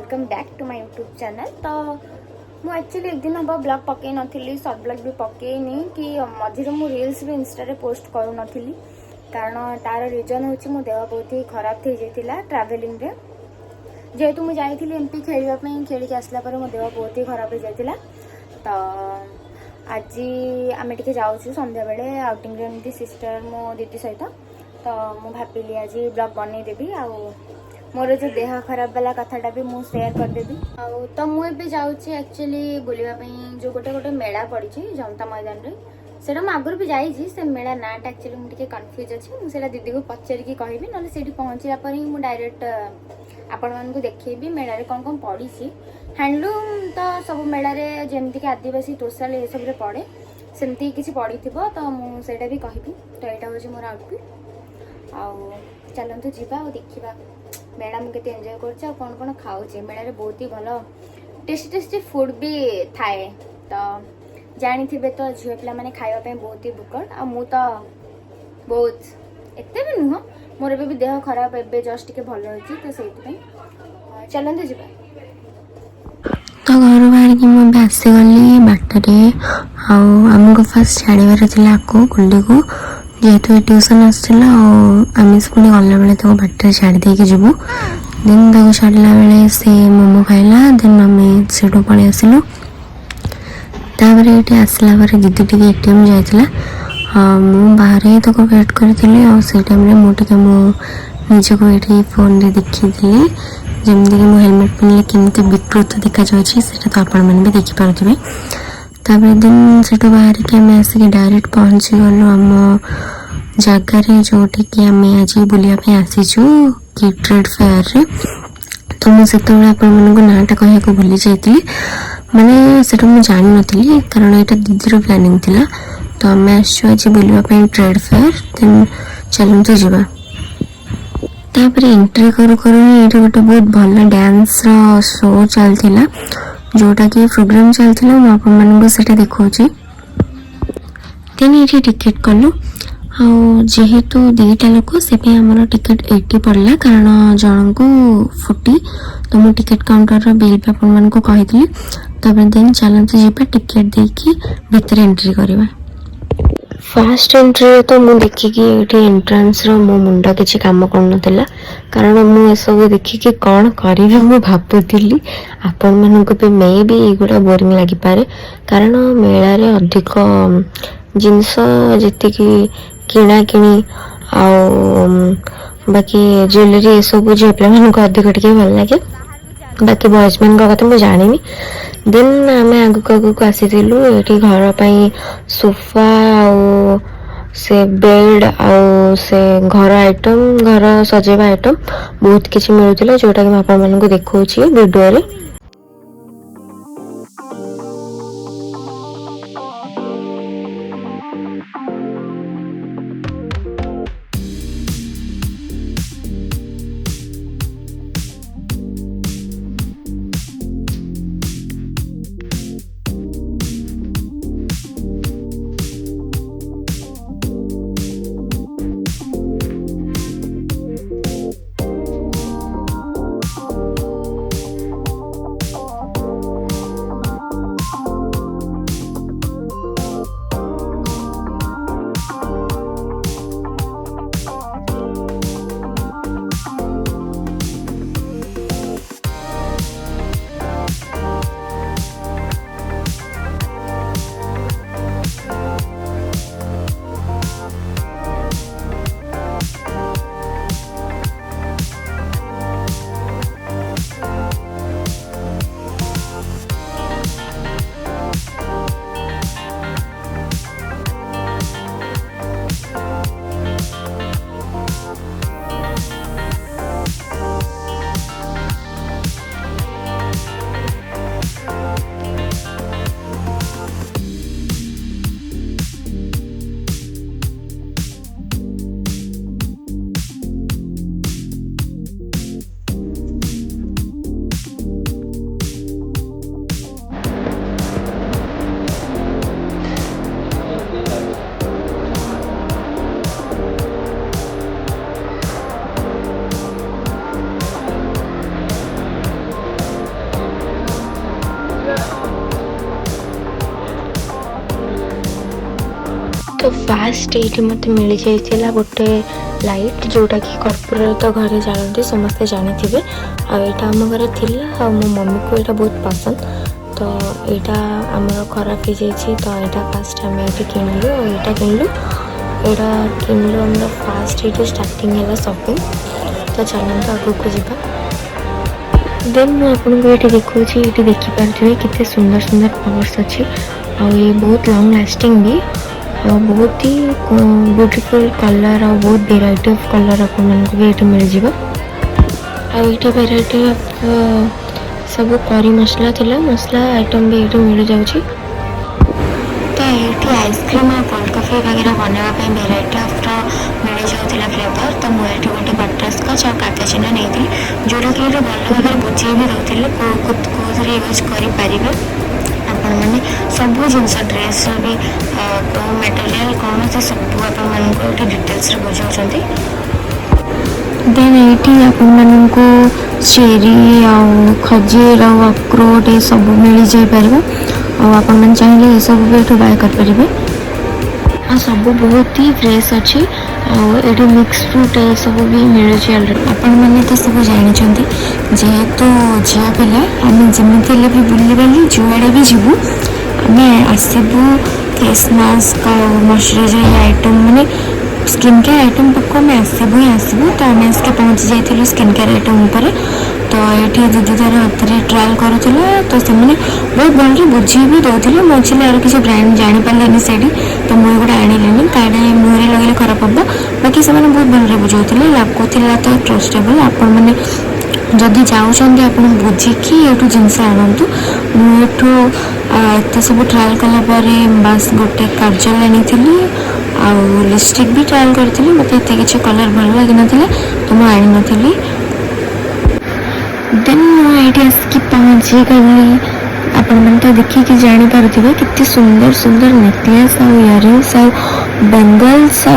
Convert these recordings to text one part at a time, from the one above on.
Welcome back to my YouTube channel. तो मु actually एक दिन हम ब्लॉग पकई नी, सर्ट ब्लॉग भी पकईनी कि मझे मु रील्स भी इंस्टा पोस्ट करू नथिली, कारण तार रीजन हूँ मो देह बहुत ही खराब थी जाइतिला ट्रैवलिंग रे। जेहेतु मुझे जाइली एमपी खेलवाई, खेल आसला पर मो देह बहुत ही खराब हो जाइतिला। तो आज आम टे जाऊँ संध्या बेले आउटिंग एमती सिस्टर मो दीदी सहित। तो मु भाविली आज ब्लॉग बनईदेवी आ मोर जो देह खराब वाला कथाटा भी मुझे सेयार करदेवी। तो मुझे जाऊँगी एक्चुअली बुलापी जो गोटे गोटे मेला पड़ी जनता मैदान रे, सेटा मुझे आगुरी भी जाइए। से मेला नाटा एक्चुअली मुझे कन्फ्यूज अच्छी, मुझे दीदी को पचारिकी कहबी, ना से पहुँचला पर ही मुझे डायरेक्ट आपण मानू देखी मेलार कौन कौन पड़ी। हैंडलूम तो सब मेलारे जमती कि आदिवासी तोशाल ये सब पड़े, सेमती किसी पड़ी थी तो मुझे भी कहबी। तो यहाँ हूँ मोर आउटफिट। आउ चलतु जीवा और देखा मेला मुझे एंजॉय कर कौन कौन खाऊे। मेला बहुत ही भल टेस्टी टेस्टी फूड भी थाए। तो जानी थे तो झील पिला माने खावाई बहुत ही बुकड़ आ मु तो बहुत एते भी नुह, मोर भी देह खराब एबे जस्ट के भल होइछि। तो सेति चलते जीवा। तो घर बाहर की मुझे आसीगली बाटरे आमको फास्ट छाड़बार थी आपको गुल्ली को, जेहेतु ट्यूशन आसाला आम पुणी गला बेले तक बाटर छाड़ी देके जीवु। देन तक छाड़ला बेले से मोमो खाइला, देन आम से पलि आसलु। तापर ये आसला दीदी टी एटीएम जाइला, मु बाहर ही तक वेट करी से टाइम मुझे मो निजको ये फोन रे देखी जमती कि मो हेलमेट पिन्हले केमती विकृत देखा जाता, तो आपण मैंने भी देखिपे। तापर दिन से बाहर के आम आसिक डायरेक्ट पहुँची गलु आम जगार जोटि कि आम आज बुलापी आसीचु कि ट्रेड फेयर रे। तो मुझे नाटा कहूँ भूली जाती, माने से जानी नी, कारण यहाँ दीदीर प्लानिंग थिला। तो आम आज बुलापी ट्रेड फेयर। देन चलते जावा। तापर एंट्री करू करू ये गोटे बहुत भल डांस शो चलता, जोटा कि प्रोग्राम चलता मुझे देखा। देन ये टिकेट कलु जेहेतु दीटा लोक से आमर टिकेट 80 पड़ला, कारण जन को 40। तो मुझे टिकेट काउंटर बिल भी आपण को कही। तब देन चलते जी टिकेट देकी भितर एंट्री करवा। फास्ट एंट्री तो मुझे देखिकी ये एंट्रांस मो मुंड किसी कम कर, कारण मुझे सब देखिकी कौन करी मुझे भावुली। आपण मानक भी मे भी युवा बोरिंग लगिपे, कारण मेलार अधिक जिनस जी किणा किणी बाकी ज्वेलरी ये सब झील पे अधिक टे भल लगे। बाकी बॉयज मान कथा मुझे जानी। देन आम आगक आगक आसीलु ये घर पर सोफा से बेड से घर आइटम, घर सजेवा आइटम बहुत किसी मिलूला, जोटा कि आप देखा वीडियो। तो फास्ट ये मत मिल जाइए गोटे लाइट जोटा कि कर्पूर तो घरे जानते समस्ते जानी थे आम घर थी मो मम्मी को यहाँ बहुत पसंद तो यहाँ आमर खराब हो जाए तो यहाँ फास्ट आम ये किणलु यहाँ किणलु यहाँ किणलु आम फास्ट ये स्टार्टिंग है शॉपिंग तो चलते आगू को जावा देन मुझे आपको ये देखा ये देखिपे केते सुंदर सुंदर पर्स अच्छी आ ये बहुत लॉन्ग लास्टिंग भी बहुत ही ब्यूटीफुल कलर और बहुत वेराइटी ऑफ कलर आपको ये मिल जाए आईटा वेराइटी ऑफ सब करी मसला थिला मसला आइटम भी ये मिल जाऊँ तो ये आइसक्रीम और कोल्ड कॉफी वगैरह बनवाई वेराइटी ऑफ मिल जाऊला फ्लेवर तो मुझे गोटे बटरस्कच और कागजना नहीं जोटा कि भल भाव बुझे भी दौले कौन यूज करें आपण मैंने सब जिनस ड्रेस भी मटेरियल कौन से सब आप डिटेल्स बुझाऊँ देन ये आपको चेरी खजीर अखरोट ये सब मिल जापर आप चाहिए ये सब भी बाय करेंगे आ सब बहुत ही फ्रेश अच्छी ये मिक्स फ्रूट ये सब भी मिल जाए आपण मैंने तो सब जानते जेहेतु झील पिला आम जमी भी बुले जुआड़े भी जीवु आम आसबू फेस मास्क मॉइस्चराइजर आइटम माने स्किन केयर आइटम पाक आम आसबू ही आसबू तो आम आसके पहुँची जाइलु स्किन केयर आइटम उपर तो ये दीदी तार हाथ ट्रायल करुला तो से बहुत भल बुझी भी दौले मुझे यार किसी ब्रांड जापारे से तो मुझे गोटे आनी काड़े मुहर लगे खराब हम बाकी से बहुत भल बुझाते लगुला तो ट्रस्टेबल आपण मैंने जदि जाऊँच आप बुझिकी ये जिनस आणतु मुझे सब ट्रायल कलापर बास गोटे काजल आनी आ लिपस्टिक भी ट्रायल करी मत किसी कलर भल लगी ना तो मुझे आनी देन मुझे आसिक पहुँची गली आपण मैंने तो देखिए जानीपे कितनी सुंदर सुंदर नेकलेस आ इयरिंग्स आ बेंगल्स आ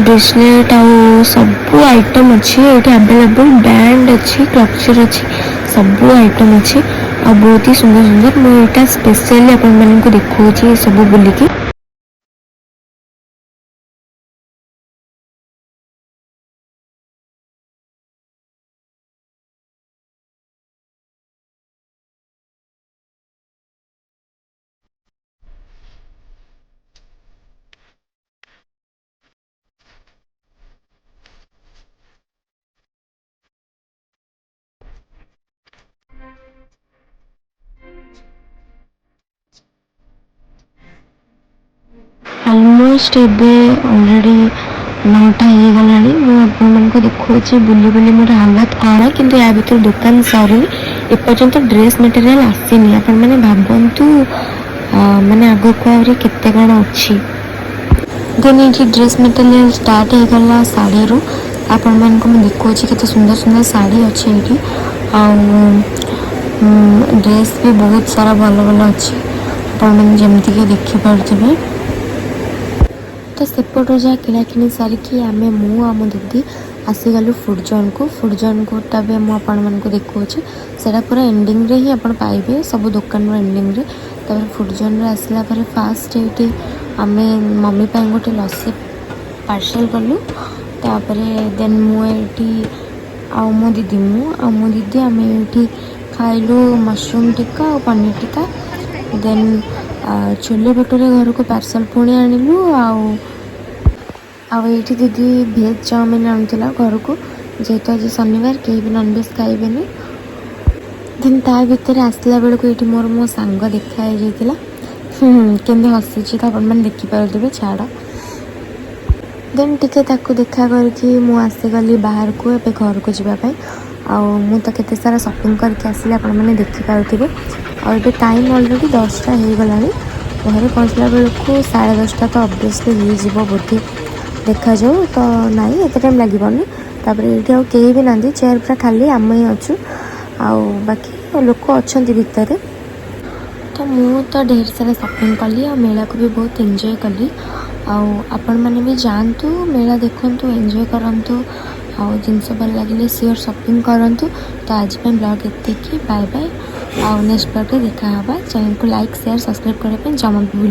ब्रेसलेट आ सब आइटम अच्छी ये अवेलेबल बैंड अच्छी क्लचर अच्छी सब आइटम अच्छी आ बहुत ही सुंदर सुंदर मुझे स्पेशली आपण मैंने देखा सब बुलिकी ऑलमोस्ट ऑलरेडी 9टा हो गला मुझे देखा बुली बुली मोर हालत कौन कि या भर दुकान सरी एपर्यंत ड्रेस मटेरियल आसनी आपण मैंने भावतु माने आग को केते कौन अच्छी देन ये ड्रेस मटेरियल स्टार्ट हो गला साड़ी रू आपण मानक मैं देखा केते सुंदर सुंदर साड़ी अच्छी ये ड्रेस भी बहुत सारा भल भल अच्छी आप जमीक देखिपे तो सेपटू जहाँ किणाकिणी सारिकी आम मु आम दीदी आसीगलु फूड जोन कोटा भी मुझे आपण मानक देखा से पूरा एंडिंग रे ही आप पाइबे सब दुकान एंडिंग रे तब फूड जोन आसला फास्ट ये आम मम्मी गोटे लस्सी पार्सल कलु तापर देन मुझे आउ मो दीदी आम ये खाइलु मशरूम टिक्का और पनीर टिक्का देन छोले भटूरे घर को पार्सल पुणी आणिलु ये दीदी भेज चाउमिन आणुला घर को जेहेतु आज शनिवार कहीं भी नॉनवेज खाइबे देन ता भितर आसला बेलू ये मोर मो सांग देखा जाइला केमती हसी तो आप देखिपे छाड़ देन टिके देखा करके मुझे आसीगली बाहर को ए घर को जावाई तो केते सारा शॉपिंग करके आसिले आप देखिपे आए टाइम ऑलरेडी 10टा हो गला घर पहुँचला बेलू 10:30 तो ऑब्वियसली हो बोधे देखा जाऊ तो नाई एत टाइम लगे तापर ये कहीं भी ना चेयर पूरा खाली आम ही अच्छु बाकी लोक अच्छा भितर तो मु तो ढेर सारा शॉपिंग कली आ मेला को भी बहुत एंजॉय कली आपण मैंने भी जानतु मेला देखु एंजॉय करंतु आ जिनस भल लगे सियोर शॉपिंग करंतु तो आज ब्लॉग एतिकी बाय बाय नेक्स्ट ब्लॉग देखा चैनल को लाइक शेयर सब्सक्राइब करने जमा भी भूल